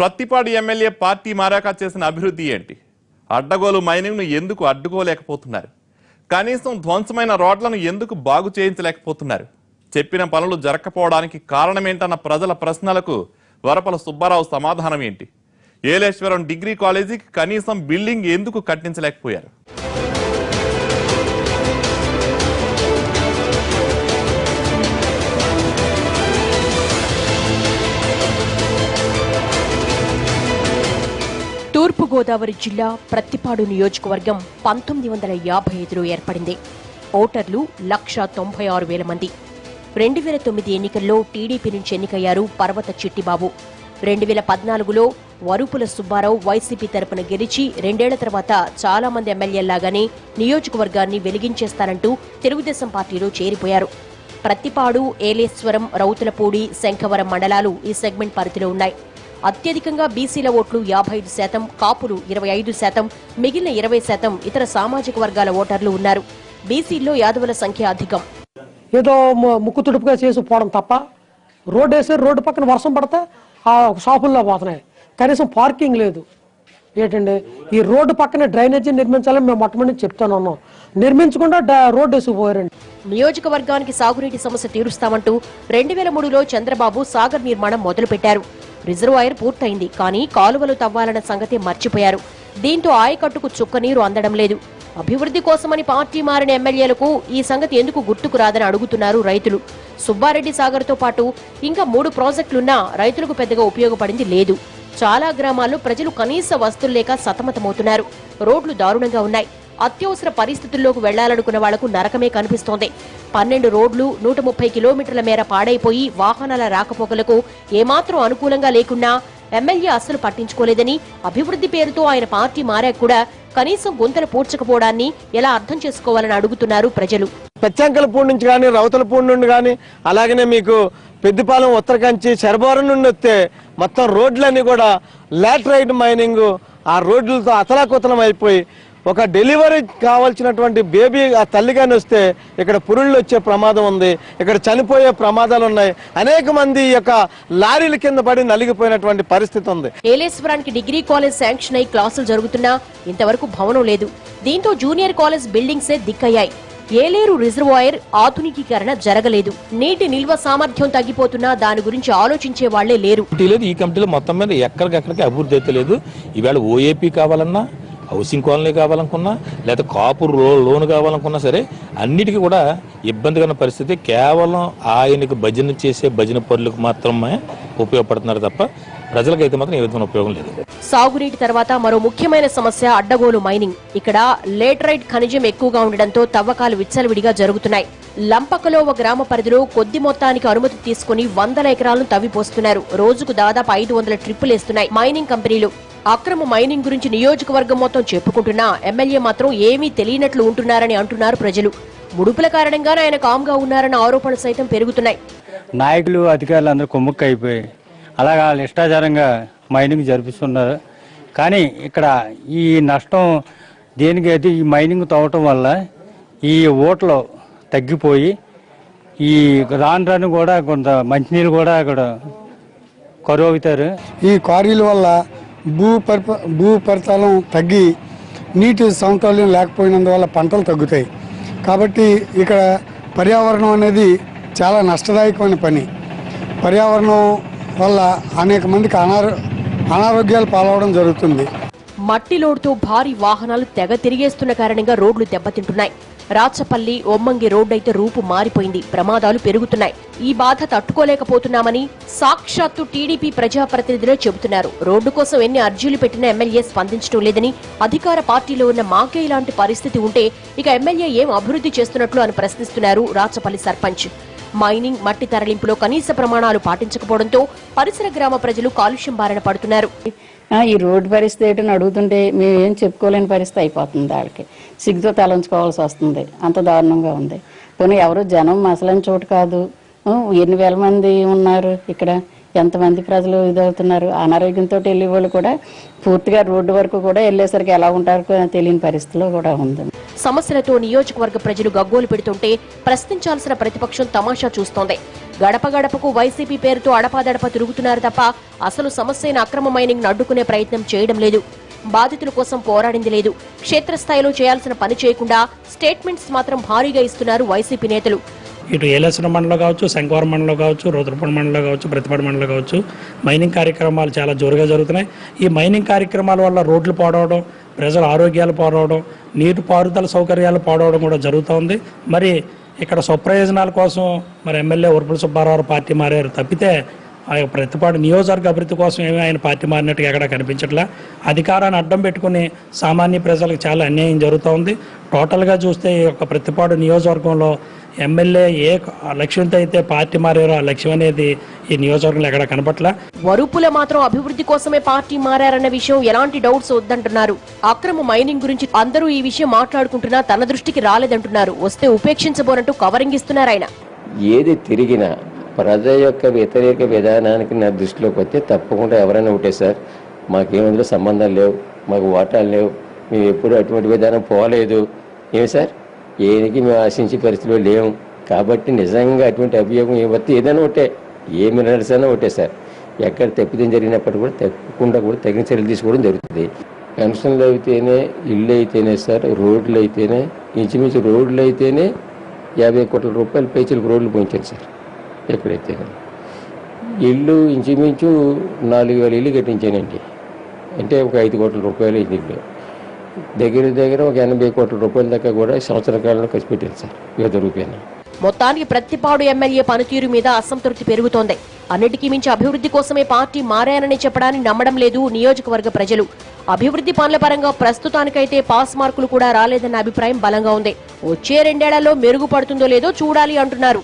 Prathipadu MLA party మారాక చేసిన అభివృద్ధి ఏంటి? అడ్డగోలు మైనింగ్ను ఎందుకు అడ్డుకోలేకపోతున్నారు? కనీసం ధ్వంసమైన రోడ్లను ఎందుకు బాగు చేయించలేకపోతున్నారు? చెప్పిన పనులు జరగకపోవడానికి కారణమేంటన్న ప్రజల ప్రశ్నలకు వరపల సుబ్బారావు సమాధానం ఏంటి? ఏలేశ్వరం డిగ్రీ కాలేజీకి కనీసం బిల్డింగ్ ఎందుకు కట్టించలేకపోయారు? తూర్పు గోదావరి జిల్లా ప్రత్తిపాడు నియోజకవర్గం 1955లో ఏర్పడింది. ఓటర్లు 1,96,000 మంది. 2009 ఎన్నికల్లో టీడీపీ నుంచి ఎన్నికయ్యారు పర్వత చిట్టిబాబు. 2014లో వరుపుల సుబ్బారావు వైసీపీ తరపున గెలిచి 2 ఏళ్ల తర్వాత చాలా మంది ఎమ్మెల్యేలాగానే నియోజకవర్గాన్ని వెలిగించేస్తారంటూ తెలుగుదేశం పార్టీలో చేరిపోయారు. ప్రత్తిపాడు, ఏలేశ్వరం, రౌతులపూడి, శంఖవరం మండలాలు ఈ సెగ్మెంట్ పరిధిలో ఉన్నాయి. అత్యధికంగా బీసీల ఓట్లు 55%, కాపులు 25%, మిగిలిన 20% ఇతర సామాజిక వర్గాల ఓటర్లు ఉన్నారు. బీసీల్లో యాదవుల సంఖ్య అధికం. ఏదో ముక్కు తుడుపుగా చేసి పోవడం తప్ప రోడ్డు వేసి రోడ్డు పక్కన వర్షం పడితే ఆ షాపుల్లో పోతున్నాయి. కనీసం పార్కింగ్ లేదు. ఏంటండి ఈ రోడ్డు పక్కన డ్రైనేజీ నిర్మించాలని మేము మొట్టమొదటి చెప్తాను ఉన్నాం. నిర్మించకుండా రోడ్డు వేసుకుపోయారండి. నియోజకవర్గానికి సాగునీటి సమస్య తీరుస్తామంటూ 2003లో చంద్రబాబు సాగర్ నిర్మాణం మొదలుపెట్టారు. రిజర్వాయర్ పూర్తయింది, కానీ కాలువలు తవ్వాలన్న సంగతి మర్చిపోయారు. దీంతో ఆయకట్టుకు చుక్కనీరు అందడం లేదు. అభివృద్ధి కోసమని పార్టీ మారిన ఎమ్మెల్యేలకు ఈ సంగతి ఎందుకు గుర్తుకు రాదని అడుగుతున్నారు రైతులు. సుబ్బారెడ్డి సాగర్తో పాటు ఇంకా 3 ప్రాజెక్టులున్నా రైతులకు పెద్దగా ఉపయోగపడింది లేదు. చాలా గ్రామాల్లో ప్రజలు కనీస వస్తువులు లేక సతమతమవుతున్నారు. రోడ్లు దారుణంగా ఉన్నాయి. అత్యవసర పరిస్థితుల్లోకి వెళ్లాలనుకున్న వాళ్లకు నరకమే కనిపిస్తోంది. 12 రోడ్లు 130 కిలోమీటర్ల మేర పాడైపోయి వాహనాల రాకపోకలకు ఏమాత్రం అనుకూలంగా లేకున్నా ఎమ్మెల్యే అస్సలు పట్టించుకోలేదని, అభివృద్ధి పేరుతో ఆయన పార్టీ మారాక కూడా కనీసం గుంతలు పూడ్చకపోవడాన్ని ఎలా అర్థం చేసుకోవాలని అడుగుతున్నారు ప్రజలు. పెచ్చంకలపూడి నుంచి కానీ, రౌతులపూడి నుండి కానీ, అలాగనే మీకు పెద్దిపాలెం, ఉత్తరకంచి, శరభారం నుండి వస్తే మొత్తం రోడ్లన్నీ కూడా లాటరైట్ మైనింగ్, ఆ రోడ్లతో అతలాకుతలం అయిపోయి ఒక డెలివరీ కావాల్సినటువంటి బేబీ ఆ తల్లిగాని వస్తే ఇక్కడ పురుళ్ళు వచ్చే ప్రమాదం ఉంది. ఇక్కడ చనిపోయే ప్రమాదాలు ఉన్నాయి. అనేక మంది ఈ యొక్క లారీల కింద పడి నలిగిపోయినటువంటి పరిస్థితి ఉంది. ఏలేశ్వరానికి డిగ్రీ కాలేజ్ శాంక్షన్ అయి క్లాసులు జరుగుతున్నా ఇంతవరకు భవనం లేదు. దీంతో జూనియర్ కాలేజ్ బిల్డింగ్సే దిక్కయ్యాయి. ఏలేరు రిజర్వాయర్ ఆధునికీకరణ జరగలేదు. నీటి నిల్వ సామర్థ్యం తగ్గిపోతున్నా దాని గురించి ఆలోచించే వాళ్లే లేరు. ఈ కమిటీలో మొత్తం మీద ఎక్కడికెక్కడికి అభివృద్ధి అయితే లేదు. ఈవేళ ఓఏపీ కావాలన్నా, హౌసింగ్ కాలనీ కావాలనుకున్నా, లేదా కాపు లోన్ కావాలనుకున్నా సరే అన్నిటికీ కూడా ఇబ్బందికర పరిస్థితి. కేవలం ఆయనకు భజన చేసే భజన పనులకు మాత్రమే ఉపయోగపడుతున్నారు తప్ప ప్రజలకైతే మాత్రం ఏ విధమైన ఉపయోగం లేదు. సాగునీటి తర్వాత మరో ముఖ్యమైన సమస్య అడ్డగోలు మైనింగ్. ఇక్కడ లేటరైట్ ఖనిజం ఎక్కువగా ఉండడంతో తవ్వకాలు విచ్చలవిడిగా జరుగుతున్నాయి. లంపకలోవ గ్రామ పరిధిలో కొద్ది మొత్తానికి అనుమతి తీసుకుని 100 ఎకరాలను తవ్విపోస్తున్నారు. రోజుకు దాదాపు 500 ట్రిప్పులేస్తున్నాయి మైనింగ్ కంపెనీలు. అక్రమ మైనింగ్ గురించి నియోజకవర్గం మొత్తం చెప్పుకుంటున్నా ఎమ్మెల్యే మాత్రం ఏమీ తెలియనట్లు ఉంటున్నారని అంటున్నారు ప్రజలు. ముడుపుల కారణంగానే ఆయన కామ్గా ఉన్నారన్న ఆరోపణలు సైతం పెరుగుతున్నాయి. నాయకులు, అధికారులు అందరూ కొమ్ముక్క అయిపోయి అలాగా ఇష్టాచారంగా మైనింగ్ జరిపిస్తున్నారు. కానీ ఇక్కడ ఈ నష్టం దేనికైతే ఈ మైనింగ్ తవ్వటం వల్ల ఈ ఓట్లు తగ్గిపోయి ఈ రాను కూడా కొంత మంచినీళ్ళు కూడా అక్కడ కరువు అవుతారు. ఈ క్వారీల వల్ల భూపరితలం తగ్గి నీటి సమతుల్యం లేకపోయినందువల్ల పంటలు తగ్గుతాయి. కాబట్టి ఇక్కడ పర్యావరణం అనేది చాలా నష్టదాయకమైన పని. పర్యావరణం వల్ల అనేక మందికి అనారోగ్యాలు పాలవడం జరుగుతుంది. మట్టి లోడుతో భారీ వాహనాలు తెగ తిరిగేస్తున్న కారణంగా రోడ్లు దెబ్బతింటున్నాయి. రాచపల్లి, ఒమ్మంగి రోడ్డైతే రూపు మారిపోయింది. ప్రమాదాలు పెరుగుతున్నాయి. ఈ బాధ తట్టుకోలేకపోతున్నామని సాక్షాత్తు టీడీపీ ప్రజాప్రతినిధులే చెబుతున్నారు. రోడ్డు కోసం ఎన్ని అర్జీలు పెట్టినా ఎమ్మెల్యే స్పందించడం లేదని, అధికార పార్టీలో ఉన్న మాకే ఇలాంటి పరిస్థితి ఉంటే ఇక ఎమ్మెల్యే ఏం అభివృద్ధి చేస్తున్నట్లు అని ప్రశ్నిస్తున్నారు రాచపల్లి సర్పంచ్. మైనింగ్, మట్టి తరలింపులో కనీస ప్రమాణాలు పాటించకపోవడంతో పరిసర గ్రామ ప్రజలు కాలుష్యం బారిన పడుతున్నారు. ఈ రోడ్డు పరిస్థితి ఏంటని అడుగుతుంటే మేము ఏం చెప్పుకోలేని పరిస్థితి అయిపోతుంది. వాళ్ళకి సిగ్గుతో తలంచుకోవాల్సి వస్తుంది. అంత దారుణంగా ఉంది. పోనీ ఎవరు జనం మసలని చోటు కాదు. ఎన్ని వేల మంది ఉన్నారు ఇక్కడ, ఎంతమంది ప్రజలు ఇదవుతున్నారు. అనారోగ్యంతో వెళ్ళే వాళ్ళు కూడా పూర్తిగా రోడ్డు వరకు కూడా వెళ్ళేసరికి ఎలా ఉంటారో తెలియని పరిస్థితిలో కూడా ఉంది. సమస్యలతో నియోజకవర్గ ప్రజలు గగ్గోలు పెడుతుంటే ప్రశ్నించాల్సిన ప్రతిపక్షం తమాషా చూస్తోంది. గడప గడపకు వైసీపీ పేరుతో అడపాదడప తిరుగుతున్నారు తప్ప అసలు సమస్యైన అక్రమ మైనింగ్ అడ్డుకునే ప్రయత్నం చేయడం లేదు. బాధితుల కోసం పోరాడింది లేదు. క్షేత్రస్థాయిలో చేయాల్సిన పని చేయకుండా స్టేట్మెంట్స్ మాత్రం భారీగా ఇస్తున్నారు వైసీపీ నేతలు. ఇటు ఏలేశ్వరం మండలంలో కావచ్చు, శంకవరం మండలంలో కావచ్చు, రోదరపూడి మండలంలో కావచ్చు, ప్రతిపాడు మండలంలో కావచ్చు, మైనింగ్ కార్యక్రమాలు చాలా జోరుగా జరుగుతున్నాయి. ఈ మైనింగ్ కార్యక్రమాల వల్ల రోడ్లు పాడవడం, ప్రజల ఆరోగ్యాలు పాడవడం, నీటి పారుదల సౌకర్యాలు పాడవడం కూడా జరుగుతోంది. మరి ఇక్కడ స్వప్రయోజనాల కోసం మరి ఎమ్మెల్యే ఉరుపుల సుబ్బారావు పార్టీ మారారు తప్పితే ఆ ప్రతిపాడు నియోజకవర్గ అభివృద్ధి కోసం ఏమీ ఆయన పార్టీ మారినట్టుగా ఎక్కడ కనిపించట్లా. అధికారాన్ని అడ్డం పెట్టుకుని సామాన్య ప్రజలకు చాలా అన్యాయం జరుగుతూ ఉంది. టోటల్గా చూస్తే ఈ యొక్క ప్రతిపాడు నియోజకవర్గంలో ఎమ్మెల్యే ఏ లక్ష్యంతో అయితే పార్టీ మారారో ఆ లక్ష్యం అనేది ఈ నియోజకవర్గంలో ఎక్కడ కనపట్లా. వరుపుల మాత్రం అభివృద్ధి కోసమే పార్టీ మారారన్న విషయం ఎలాంటి డౌట్స్ వద్దంటున్నారు. అక్రమ మైనింగ్ గురించి అందరూ ఈ విషయం మాట్లాడుకుంటున్నా తన దృష్టికి రాలేదంటున్నారు. వస్తే ఉపేక్షించబోనట్టు కవరింగ్ ఇస్తున్నారు ఆయన. ఏది తిరిగినా ప్రజల యొక్క వ్యతిరేక విధానానికి నా దృష్టిలోకి వస్తే తప్పకుండా ఎవరైనా ఒకటే సార్, మాకేమందులో సంబంధాలు లేవు, మాకు ఓటాలు లేవు, మేము ఎప్పుడు అటువంటి విధానం పోలేదు, ఏమి సార్ ఏనికి మేము ఆశించే పరిస్థితిలో లేవు. కాబట్టి నిజంగా అటువంటి అభియోగం ఏమొస్తే ఏదైనా ఒకటే, ఏ మినరల్స్ అయినా ఒకటే సార్. ఎక్కడ తప్పిదం జరిగినప్పుడు కూడా తప్పకుండా కూడా తగిన చర్యలు తీసుకోవడం జరుగుతుంది. పెన్షన్లు అయితేనే, ఇళ్ళు అయితేనే సార్, రోడ్లు అయితేనే, ఇంచుమించు రోడ్లు అయితేనే 50 కోట్ల రూపాయలు పైచలకు రోడ్లు పోయించారు సార్. ఎక్కడైతే ఇల్లు ఇంచుమించు 4000 ఇల్లు కట్టించానండి. అంటే ఒక 5 కోట్ల రూపాయలు ఇల్లు, దగ్గర ఒక 80 కోట్ల రూపాయల దాకా కూడా సంవత్సర కాలంలో ఖర్చు పెట్టారు సార్ వివిధ రూపాయలు. మొత్తానికి ప్రతిపాడు ఎమ్మెల్యే పనితీరు మీద అసంతృప్తి పెరుగుతోంది. అన్నిటికీ మించి అభివృద్ధి కోసమే పార్టీ మారారని చెప్పడాన్ని నమ్మడం లేదు నియోజకవర్గ ప్రజలు. అభివృద్ధి పనుల పరంగా ప్రస్తుతానికైతే పాస్ మార్కులు కూడా రాలేదన్న అభిప్రాయం బలంగా ఉంది. వచ్చే 2 ఏళ్లలో మెరుగుపడుతుందో లేదో చూడాలి అంటున్నారు.